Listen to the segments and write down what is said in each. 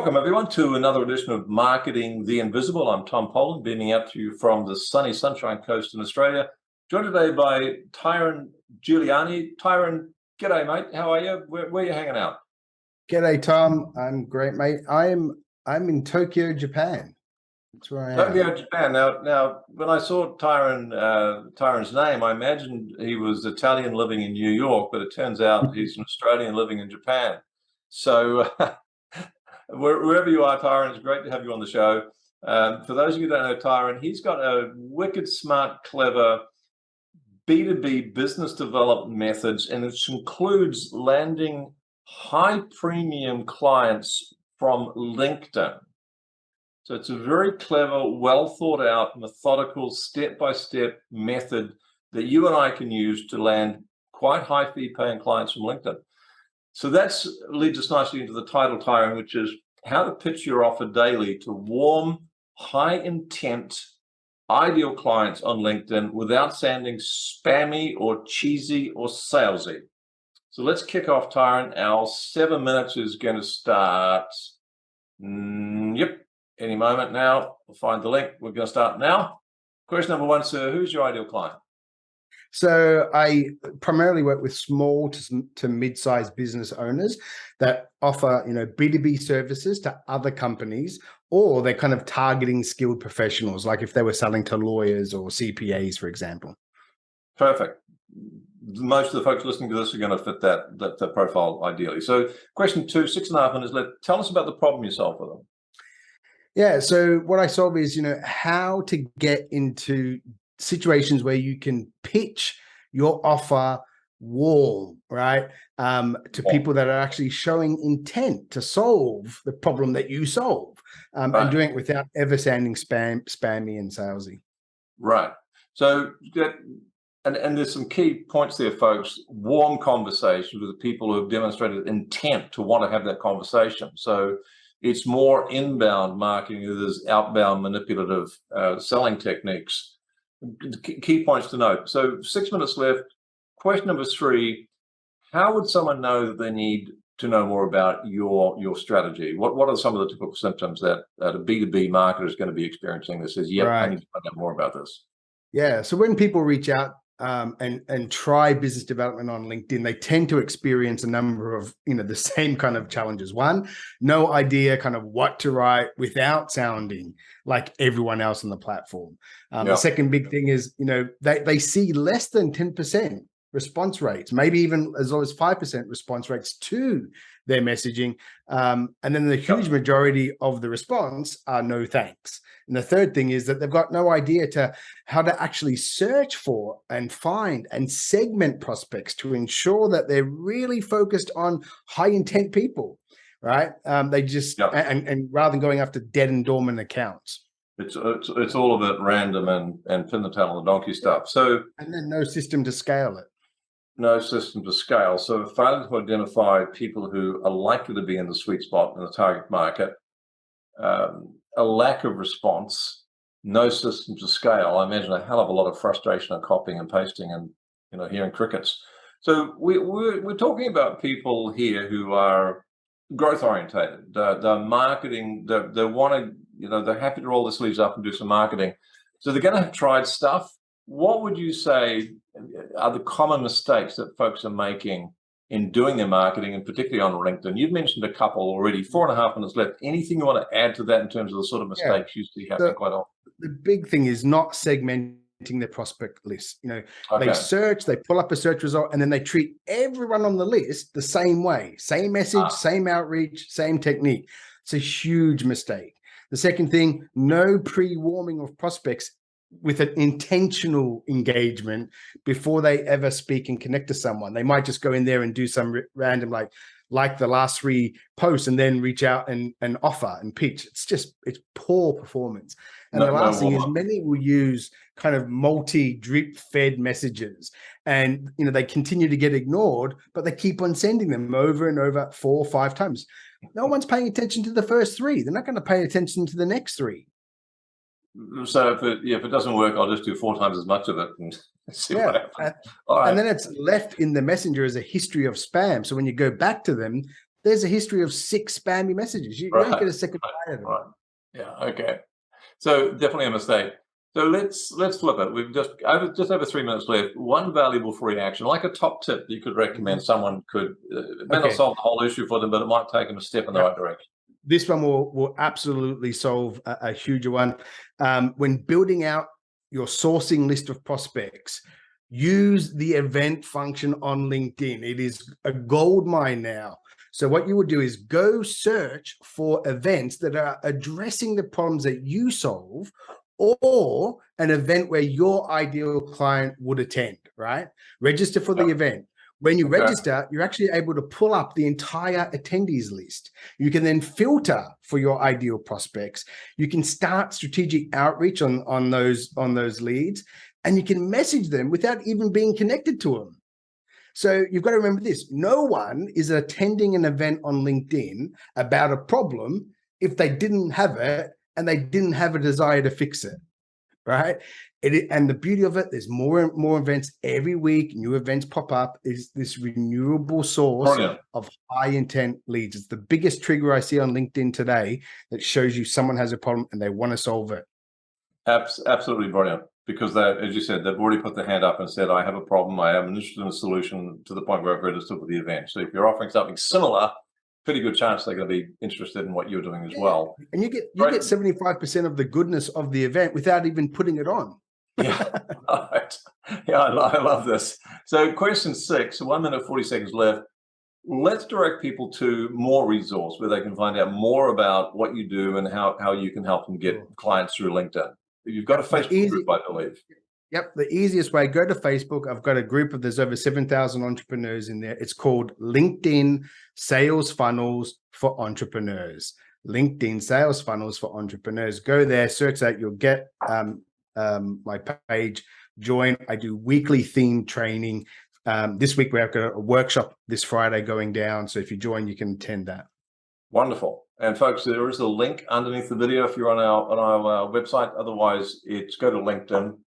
Welcome, everyone, to another edition of Marketing the Invisible. I'm Tom Poland, beaming out to you from the sunny Sunshine Coast in Australia. Joined today by Tyron Giuliani. Tyron, g'day, mate. How are you? Where are you hanging out? G'day, Tom. I'm great, mate. I'm in Tokyo, Japan. That's where I am. Tokyo, Japan. Now, when I saw Tyron's name, I imagined he was Italian living in New York, but it turns out he's an Australian living in Japan. So wherever you are, Tyron, it's great to have you on the show. For those of you who don't know Tyron, he's got a wicked, smart, clever B2B business development methods, and it includes landing high premium clients from LinkedIn. So it's a very clever, well thought out, methodical, step-by-step method that you and I can use to land quite high fee paying clients from LinkedIn. So that leads us nicely into the title, Tyron, which is how to pitch your offer daily to warm, high intent, ideal clients on LinkedIn without sounding spammy or cheesy or salesy. So let's kick off, Tyron. Our 7 minutes is going to start. Yep. Any moment now. We'll find the link. We're going to start now. Question number one, sir. Who's your ideal client? So I primarily work with small to mid-sized business owners that offer, B2B services to other companies, or they're kind of targeting skilled professionals, like if they were selling to lawyers or CPAs, for example. Perfect. Most of the folks listening to this are going to fit that profile ideally. So question two, 6.5 minutes left. Tell us about the problem you solve for them. Yeah. So what I solve is, how to get into situations where you can pitch your offer warm, right? To people that are actually showing intent to solve the problem that you solve, and doing it without ever sounding spammy and salesy. Right. So and there's some key points there, folks. Warm conversations with the people who have demonstrated intent to want to have that conversation. So it's more inbound marketing than there's outbound manipulative selling techniques. Key points to note. So 6 minutes left. Question number three, how would someone know that they need to know more about your strategy? What are some of the typical symptoms that a B2B marketer is going to be experiencing that says, yep, I need to find out more about this? Yeah. So when people reach out and try business development on LinkedIn, they tend to experience a number of, the same kind of challenges. One, no idea kind of what to write without sounding like everyone else on the platform. The second big thing is, they see less than 10% response rates, maybe even as low as 5% response rates to their messaging. And then the huge majority of the response are no thanks. And the third thing is that they've got no idea to how to actually search for and find and segment prospects to ensure that they're really focused on high intent people, right? They just, and rather than going after dead and dormant accounts. It's all a bit random and pin the tail on the donkey stuff. So, and then no system to scale it. No system to scale. So failing to identify people who are likely to be in the sweet spot in the target market, a lack of response, no system to scale. I imagine a hell of a lot of frustration and copying and pasting and hearing crickets. So we're talking about people here who are growth orientated. They're marketing. They want to, they're happy to roll their sleeves up and do some marketing. So they're going to have tried stuff. What would you say are the common mistakes that folks are making in doing their marketing, and particularly on LinkedIn? You've mentioned a couple already. 4.5 minutes left. Anything you want to add to that in terms of the sort of mistakes you see happening quite often? The big thing is not segmenting their prospect list. They search, they pull up a search result, and then they treat everyone on the list the same way. Same message, same outreach, same technique. It's a huge mistake. The second thing, no pre-warming of prospects with an intentional engagement before they ever speak and connect to someone. They might just go in there and do some random, like the last 3 posts, and then reach out and offer and pitch. It's poor performance. And the last thing is many will use kind of multi-drip fed messages, and they continue to get ignored, but they keep on sending them over and over 4 or 5 times. No one's paying attention to the first 3. They're not going to pay attention to the next 3. So if it doesn't work, I'll just do 4 times as much of it and see what happens. And then it's left in the messenger as a history of spam. So when you go back to them, there's a history of 6 spammy messages. You don't get a second bite of it. Right. Yeah. Okay. So definitely a mistake. So let's flip it. We've just over 3 minutes left. One valuable free action, like a top tip you could recommend someone could, it may not solve the whole issue for them, but it might take them a step in the right direction. This one will absolutely solve a huge one. When building out your sourcing list of prospects, use the event function on LinkedIn. It is a gold mine now. So what you would do is go search for events that are addressing the problems that you solve, or an event where your ideal client would attend, right? Register for the event. When you register, you're actually able to pull up the entire attendees list. You can then filter for your ideal prospects. You can start strategic outreach on those leads, and you can message them without even being connected to them. So you've got to remember this: no one is attending an event on LinkedIn about a problem if they didn't have it and they didn't have a desire to fix it, right? And the beauty of it, there's more and more events every week. New events pop up. Is this renewable source of high intent leads? It's the biggest trigger I see on LinkedIn today that shows you someone has a problem and they want to solve it. Absolutely brilliant. Because they, as you said, they've already put their hand up and said, I have a problem. I am interested in a solution, to the point where I've registered for the event. So if you're offering something similar, pretty good chance they're going to be interested in what you're doing as well. And you get 75% of the goodness of the event without even putting it on. Yeah, right. Yeah, I love this. So question 6, 1 minute, 40 seconds left. Let's direct people to more resource where they can find out more about what you do and how you can help them get clients through LinkedIn. You've got a Facebook group, I believe. Yep, the easiest way, go to Facebook. I've got a group there's over 7,000 entrepreneurs in there. It's called LinkedIn Sales Funnels for Entrepreneurs. LinkedIn Sales Funnels for Entrepreneurs. Go there, search that. You'll get my page. Join. I do weekly themed training. This week we have got a workshop this Friday going down. So if you join, you can attend that. Wonderful. And folks, there is a link underneath the video if you're on our website. Otherwise, it's go to Facebook,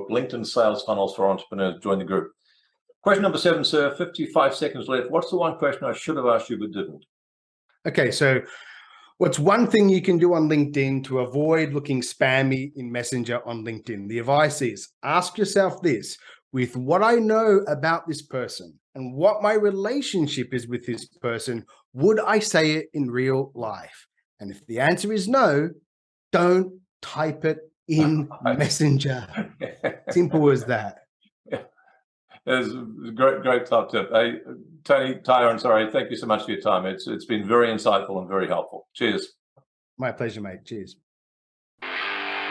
LinkedIn Sales Funnels for Entrepreneurs. Join the group. Question number 7, sir. 55 seconds left. What's the one question I should have asked you but didn't? Okay, so what's one thing you can do on LinkedIn to avoid looking spammy in Messenger on LinkedIn? The advice is ask yourself this: with what I know about this person and what my relationship is with this person, would I say it in real life? And if the answer is no, don't type it in Messenger. Simple as that. It's a great top tip. Hey, Tyron, sorry, thank you so much for your time. It's been very insightful and very helpful. Cheers. My pleasure, mate. Cheers.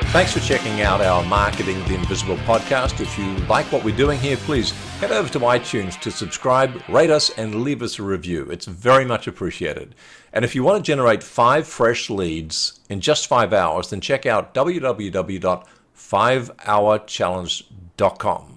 Thanks for checking out our Marketing the Invisible podcast. If you like what we're doing here, please head over to iTunes to subscribe, rate us, and leave us a review. It's very much appreciated. And if you want to generate 5 fresh leads in just 5 hours, then check out www.5hourchallenge.com.